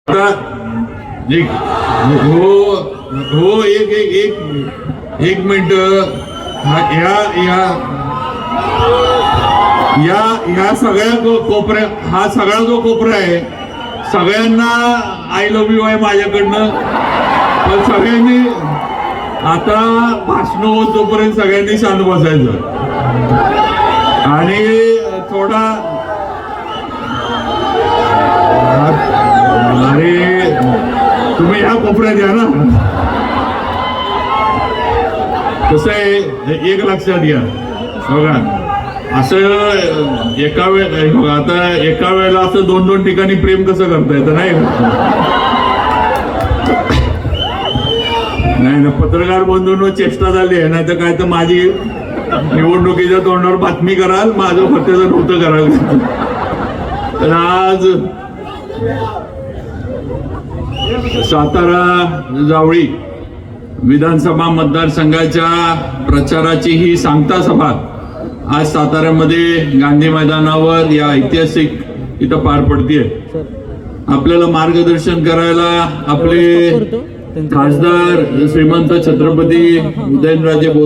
हो हो एक एक एक एक मिनिट या सगळ्या कोपऱ्या हा सगळा जो कोपरा आहे सगळ्यांना आय लव्ह यू आहे माझ्याकडनं. पण सगळ्यांनी आता भाषण होत तोपर्यंत सगळ्यांनी शांत बसायचं आणि थोडा अरे तुम्ही ह्या कोपऱ्यात या ना. कसं आहे एक लक्षात घ्या बघा असं एका वेळेला असं दोन दोन ठिकाणी प्रेम कसं करता येतं नाही ना. पत्रकार बंधूंवर चेष्टा झाली आहे नाही तर काय तर माझी निवडणुकीच्या तोंडावर बातमी कराल माझं फत्याचं नव्हतं कराल. तर आज सातारा जावळी विधानसभा मतदारसंघाच्या प्रचाराची ही सांगता सभा आज साताऱ्यामध्ये गांधी मैदानावर या ऐतिहासिक इथं पार पडतीये. आपल्याला मार्गदर्शन करायला आपले खासदार श्रीमंत छत्रपती उदयनराजे भोसले